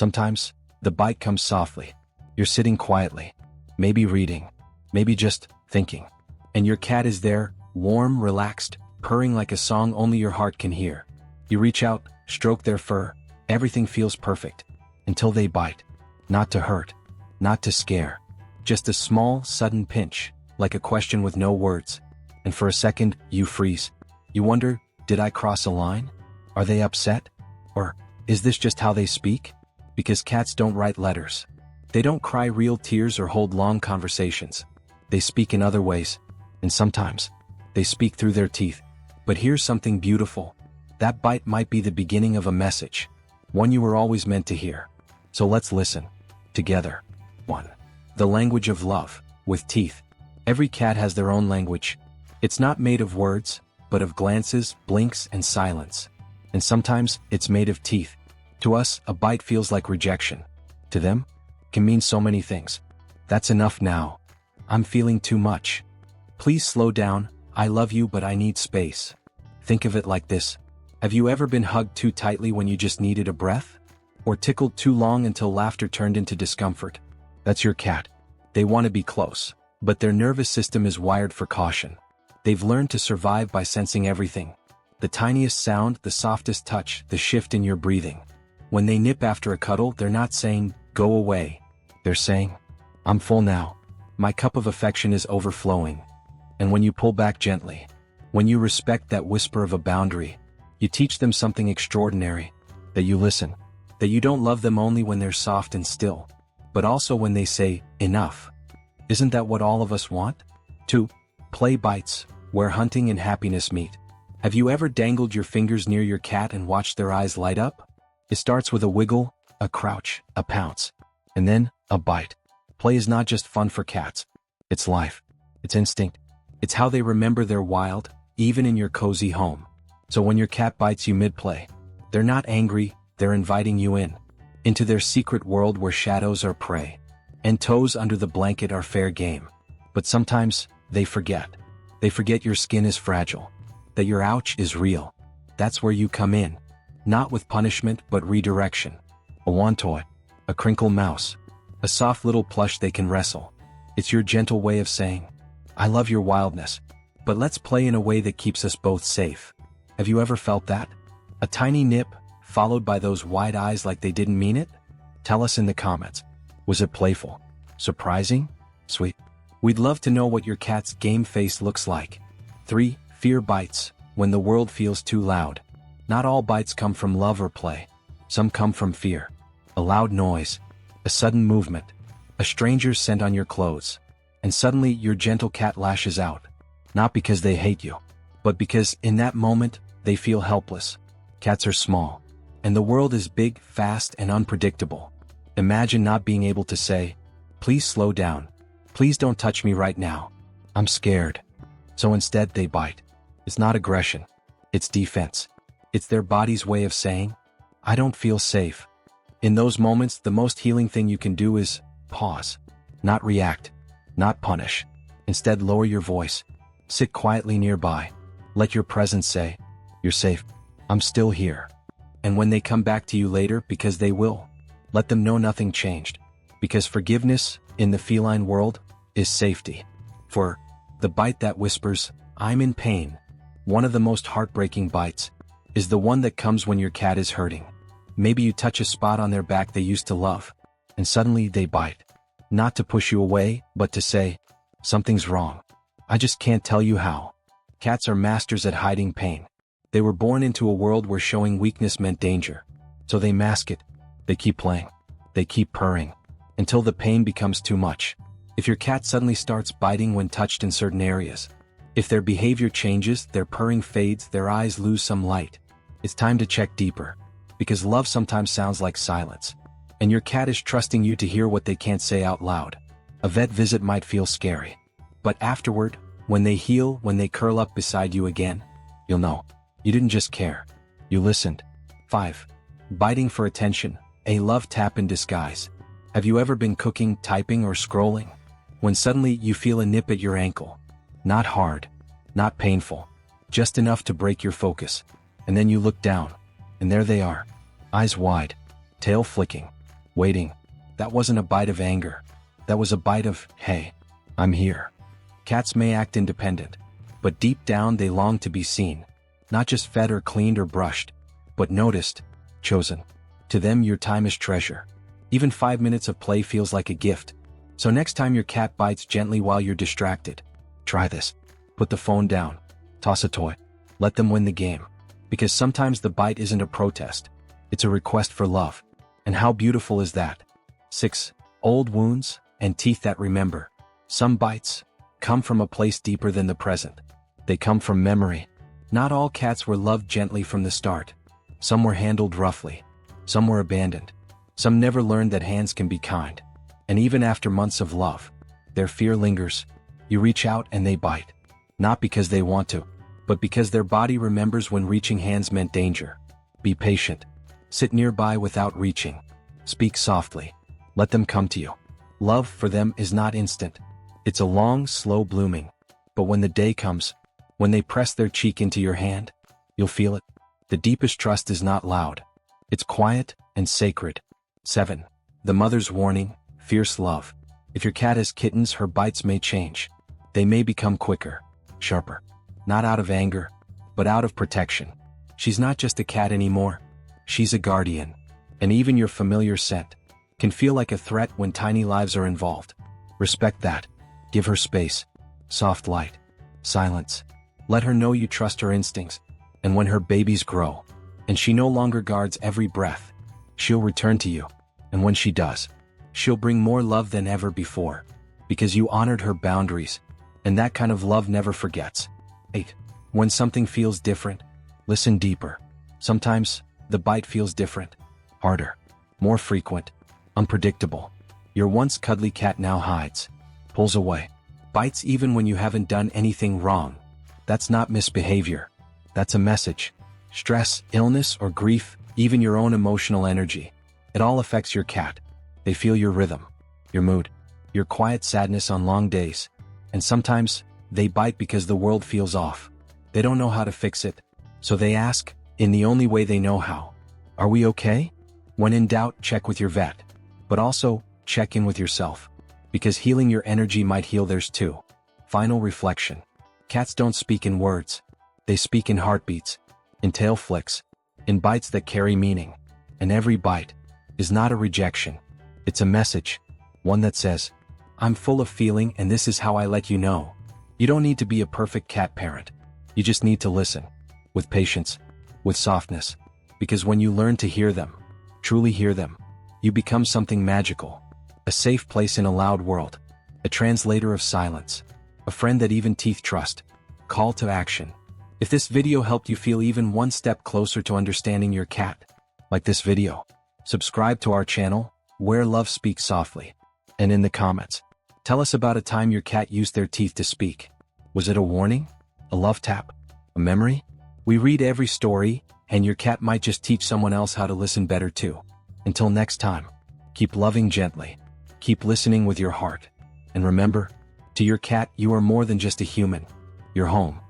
Sometimes, the bite comes softly. You're sitting quietly, maybe reading, maybe just thinking. And your cat is there, warm, relaxed, purring like a song only your heart can hear. You reach out, stroke their fur, everything feels perfect. Until they bite. Not to hurt, not to scare. Just a small, sudden pinch, like a question with no words. And for a second, you freeze. You wonder, did I cross a line? Are they upset? Or, is this just how they speak? Because cats don't write letters. They don't cry real tears or hold long conversations. They speak in other ways. And sometimes, they speak through their teeth. But here's something beautiful. That bite might be the beginning of a message. One you were always meant to hear. So let's listen. Together. 1. The language of love, with teeth. Every cat has their own language. It's not made of words, but of glances, blinks, and silence. And sometimes, it's made of teeth. To us, a bite feels like rejection. To them, can mean so many things. That's enough now. I'm feeling too much. Please slow down, I love you but I need space. Think of it like this. Have you ever been hugged too tightly when you just needed a breath? Or tickled too long until laughter turned into discomfort? That's your cat. They want to be close, but their nervous system is wired for caution. They've learned to survive by sensing everything. The tiniest sound, the softest touch, the shift in your breathing. When they nip after a cuddle, they're not saying, go away. They're saying, I'm full now. My cup of affection is overflowing. And when you pull back gently, when you respect that whisper of a boundary, you teach them something extraordinary. That you listen. That you don't love them only when they're soft and still, but also when they say, enough. Isn't that what all of us want? 2. Play bites, where hunting and happiness meet. Have you ever dangled your fingers near your cat and watched their eyes light up? It starts with a wiggle, a crouch, a pounce, and then a bite. Play is not just fun for cats. It's life. It's instinct. It's how they remember they're wild, even in your cozy home. So when your cat bites you mid-play, they're not angry, they're inviting you in. Into their secret world where shadows are prey, and toes under the blanket are fair game. But sometimes, they forget. They forget your skin is fragile. That your ouch is real. That's where you come in. Not with punishment, but redirection. A wand toy. A crinkle mouse. A soft little plush they can wrestle. It's your gentle way of saying, I love your wildness, but let's play in a way that keeps us both safe. Have you ever felt that? A tiny nip, followed by those wide eyes like they didn't mean it? Tell us in the comments. Was it playful? Surprising? Sweet? We'd love to know what your cat's game face looks like. 3. Fear bites, when the world feels too loud. Not all bites come from love or play. Some come from fear. A loud noise. A sudden movement. A stranger's scent on your clothes. And suddenly your gentle cat lashes out. Not because they hate you, but because in that moment, they feel helpless. Cats are small. And the world is big, fast, and unpredictable. Imagine not being able to say, please slow down. Please don't touch me right now. I'm scared. So instead they bite. It's not aggression. It's defense. It's their body's way of saying, I don't feel safe. In those moments, the most healing thing you can do is pause. Not react. Not punish. Instead, lower your voice. Sit quietly nearby. Let your presence say, you're safe. I'm still here. And when they come back to you later, because they will, let them know nothing changed. Because forgiveness, in the feline world, is safety. For the bite that whispers, I'm in pain, one of the most heartbreaking bites, is the one that comes when your cat is hurting. Maybe you touch a spot on their back they used to love, and suddenly they bite. Not to push you away, but to say, something's wrong. I just can't tell you how. Cats are masters at hiding pain. They were born into a world where showing weakness meant danger. So they mask it. They keep playing. They keep purring. Until the pain becomes too much. If your cat suddenly starts biting when touched in certain areas, if their behavior changes, their purring fades, their eyes lose some light, it's time to check deeper. Because love sometimes sounds like silence. And your cat is trusting you to hear what they can't say out loud. A vet visit might feel scary. But afterward, when they heal, when they curl up beside you again, you'll know. You didn't just care. You listened. 5. Biting for attention, a love tap in disguise. Have you ever been cooking, typing, or scrolling? When suddenly you feel a nip at your ankle. Not hard. Not painful. Just enough to break your focus. And then you look down. And there they are. Eyes wide. Tail flicking. waiting. That wasn't a bite of anger. That was a bite of, hey, I'm here. Cats may act independent, but deep down they long to be seen. Not just fed or cleaned or brushed, but noticed, chosen. To them, your time is treasure. Even 5 minutes of play feels like a gift. So next time your cat bites gently while you're distracted, try this. Put the phone down. Toss a toy. Let them win the game. Because sometimes the bite isn't a protest. It's a request for love. And how beautiful is that? 6. Old wounds and teeth that remember. Some bites come from a place deeper than the present. They come from memory. Not all cats were loved gently from the start. Some were handled roughly. Some were abandoned. Some never learned that hands can be kind. And even after months of love, their fear lingers. You reach out and they bite. Not because they want to, but because their body remembers when reaching hands meant danger. Be patient. Sit nearby without reaching. Speak softly. Let them come to you. Love for them is not instant. It's a long, slow blooming. But when the day comes, when they press their cheek into your hand, you'll feel it. The deepest trust is not loud. It's quiet and sacred. 7. The mother's warning, fierce love. If your cat has kittens, her bites may change. They may become quicker, sharper. Not out of anger, but out of protection. She's not just a cat anymore. She's a guardian. And even your familiar scent can feel like a threat when tiny lives are involved. Respect that. Give her space. Soft light. Silence. Let her know you trust her instincts. And when her babies grow, and she no longer guards every breath, she'll return to you. And when she does, she'll bring more love than ever before. Because you honored her boundaries. And that kind of love never forgets. 8. When something feels different, listen deeper. Sometimes, the bite feels different. Harder. More frequent. Unpredictable. Your once cuddly cat now hides. Pulls away. Bites even when you haven't done anything wrong. That's not misbehavior. That's a message. Stress, illness, or grief, even your own emotional energy. It all affects your cat. They feel your rhythm, your mood, your quiet sadness on long days. And sometimes, they bite because the world feels off. They don't know how to fix it. So they ask, in the only way they know how. Are we okay? When in doubt, check with your vet. But also, check in with yourself. Because healing your energy might heal theirs too. Final reflection. Cats don't speak in words. They speak in heartbeats, in tail flicks, in bites that carry meaning. And every bite is not a rejection. It's a message. One that says, I'm full of feeling and this is how I let you know. You don't need to be a perfect cat parent. You just need to listen. With patience. With softness. Because when you learn to hear them, truly hear them, you become something magical. A safe place in a loud world. A translator of silence. A friend that even teeth trust. Call to action. If this video helped you feel even one step closer to understanding your cat, like this video, subscribe to our channel, Where Love Speaks Softly. And in the comments, tell us about a time your cat used their teeth to speak. Was it a warning? A love tap? A memory? We read every story, and your cat might just teach someone else how to listen better too. Until next time, keep loving gently. Keep listening with your heart. And remember, to your cat, you are more than just a human. You're home.